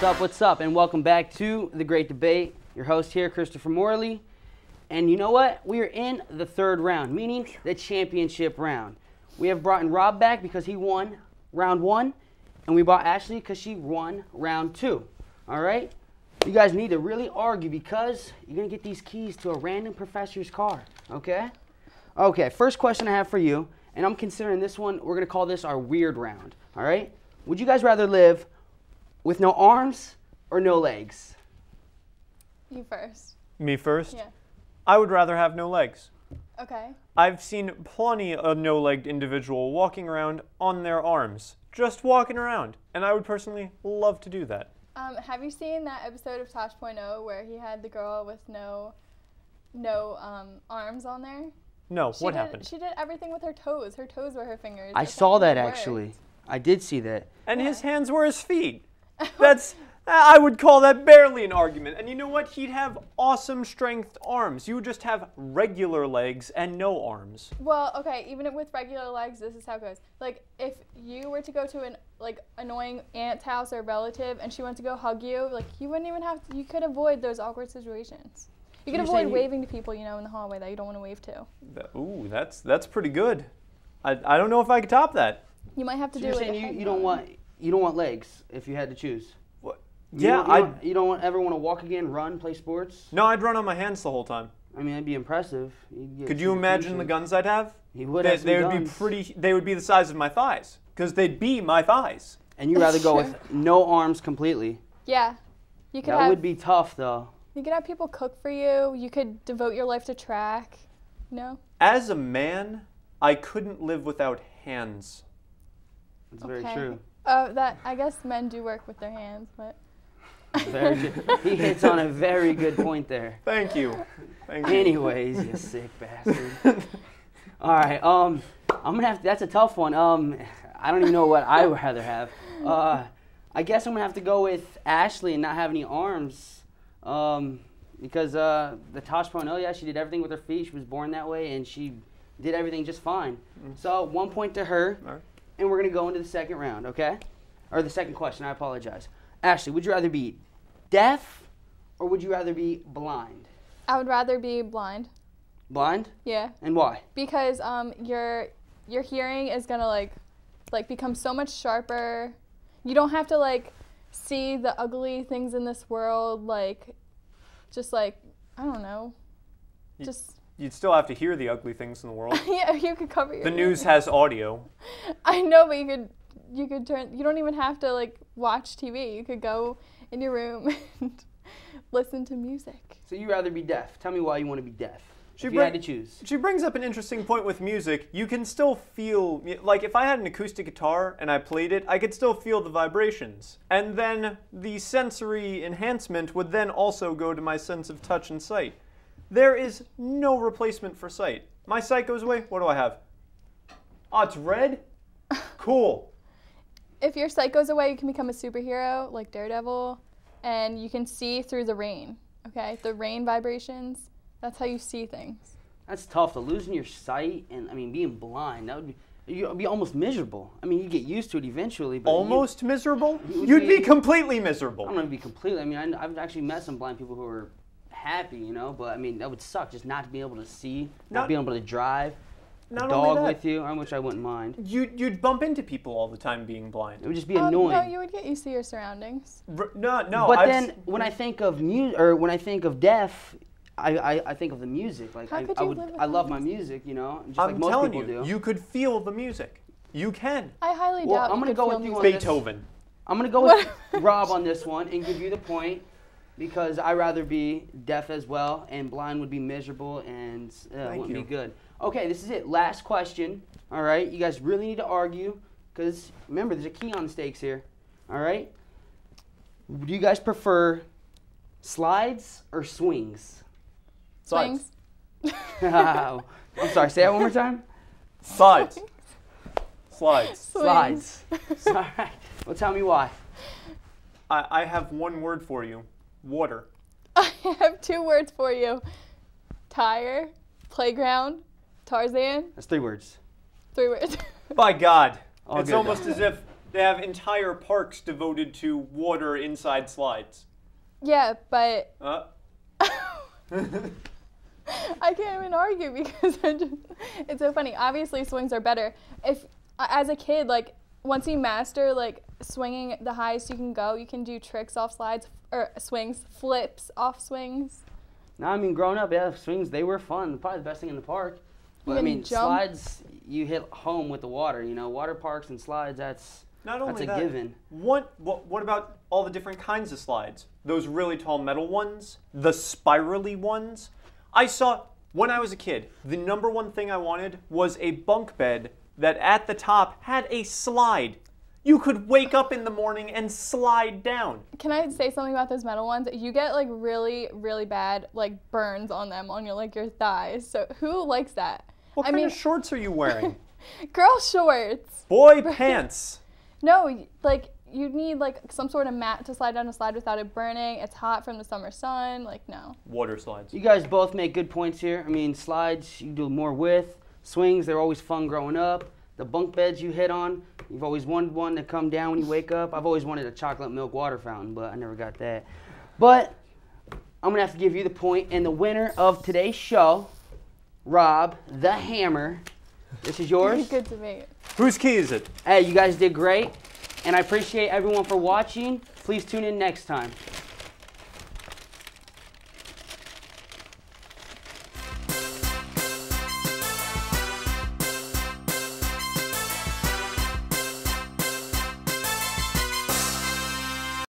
What's up, and welcome back to The Great Debate. Your host here, Christopher Morley. And you know what? We are in the third round, meaning the championship round. We have brought in Rob back because he won round 1, and we brought Ashley because she won round 2. All right? You guys need to really argue because you're going to get these keys to a random professor's car, okay? Okay, first question I have for you, and I'm considering this one, we're going to call this our weird round, all right? Would you guys rather live with no arms or no legs? You first. Me first? Yeah. I would rather have no legs. Okay. I've seen plenty of no-legged individual walking around on their arms, just walking around, and I would personally love to do that. Have you seen that episode of Tosh.0 where he had the girl with no arms on there? No, what happened? She did everything with her toes. Her toes were her fingers. I saw that actually. I did see that. And his hands were his feet. I would call that barely an argument. And you know what? He'd have awesome strength arms. You would just have regular legs and no arms. Well, okay, even with regular legs, this is how it goes. Like, if you were to go to an, annoying aunt's house or relative and she went to go hug you, you wouldn't even have to, you could avoid those awkward situations. You could avoid waving to people, in the hallway that you don't want to wave to. Ooh, that's pretty good. I don't know if I could top that. You might have to do it. You're saying you don't want legs if you had to choose. What? You don't ever want to walk again, run, play sports? No, I'd run on my hands the whole time. I mean, that'd be impressive. Could you imagine the guns I'd have? He would have some guns. They would be the size of my thighs, because they'd be my thighs. And you'd rather go with no arms completely? Yeah. That would be tough, though. You could have people cook for you. You could devote your life to track. As a man, I couldn't live without hands. That's very true. I guess men do work with their hands, but. Very true. He hits on a very good point there. Thank you. Anyways, you sick bastard. All right, I'm gonna have to, that's a tough one. I don't even know what I would rather have. I guess I'm gonna have to go with Ashley and not have any arms. Because the Tosh.0, yeah, she did everything with her feet. She was born that way, and she did everything just fine. So 1 point to her, and we're going to go into the second round, okay? Or the second question, I apologize. Ashley, would you rather be deaf or would you rather be blind? I would rather be blind. Blind? Yeah. And why? Because your hearing is going to, become so much sharper. You don't have to, see the ugly things in this world, I don't know, You'd still have to hear the ugly things in the world. Yeah, you could cover your The news has audio. I know, but you could turn, you don't even have to, watch TV. You could go in your room and listen to music. So you'd rather be deaf. Tell me why you want to be deaf. If you had to choose. She brings up an interesting point with music. You can still feel, if I had an acoustic guitar and I played it, I could still feel the vibrations. And then the sensory enhancement would then also go to my sense of touch and sight. There is no replacement for sight. My sight goes away, what do I have? Oh, it's red? Cool. If your sight goes away, you can become a superhero, like Daredevil, and you can see through the rain, okay? The rain vibrations. That's how you see things. That's tough, though. Losing your sight and, being blind, you'd be almost miserable. You get used to it eventually. But almost miserable? You'd be completely miserable. I'm not going to be completely. I've actually met some blind people who are happy, but, that would suck just not being able to see, not being able to drive, a dog with you, which I wouldn't mind. You'd bump into people all the time being blind. It would just be annoying. No, you would get used to your surroundings. No. But then when I think of when I think of deaf, I think of the music. I love my music, just like most people do. You could feel the music. You can. I highly doubt I'm going to go with you on Beethoven. I'm going to go with Rob on this one and give you the point because I'd rather be deaf as well, and blind would be miserable and wouldn't be good. Okay, this is it. Last question. All right, you guys really need to argue because remember, there's a key on the stakes here. All right. Do you guys prefer slides or swings? Swings. I'm sorry, say that one more time. Slides. Slides. Slides. All right. Well, tell me why. I have one word for you. Water. I have 2 words for you. Tire, playground, Tarzan. That's 3 words. 3 words. By God. All it's good, almost as if They have entire parks devoted to water inside slides. Yeah, but Uh. I can't even argue because it's so funny. Obviously, swings are better. If as a kid, like once you master like swinging the highest you can go, you can do tricks off slides or swings, flips off swings. No, I mean, growing up, yeah, swings, they were fun. Probably the best thing in the park. But, You I can mean, jump. slides, you hit home with the water, you know. Water parks and slides, that's Not a given. What about all the different kinds of slides? Those really tall metal ones? The spirally ones? I saw, when I was a kid, the number one thing I wanted was a bunk bed that at the top had a slide. You could wake up in the morning and slide down. Can I say something about those metal ones? You get like really, really bad like burns on them on your like your thighs. So who likes that? What kind of shorts are you wearing? Girl shorts. Boy pants. No, like you need like some sort of mat to slide down a slide without it burning. It's hot from the summer sun. Like no. Water slides. You guys both make good points here. I mean, slides, you do more with. Swings, they're always fun growing up. The bunk beds you hit on, you've always wanted one to come down when you wake up. I've always wanted a chocolate milk water fountain, but I never got that. But I'm going to have to give you the point. And the winner of today's show, Rob, the Hammer, this is yours. Good debate. Whose key is it? Hey, you guys did great. And I appreciate everyone for watching. Please tune in next time.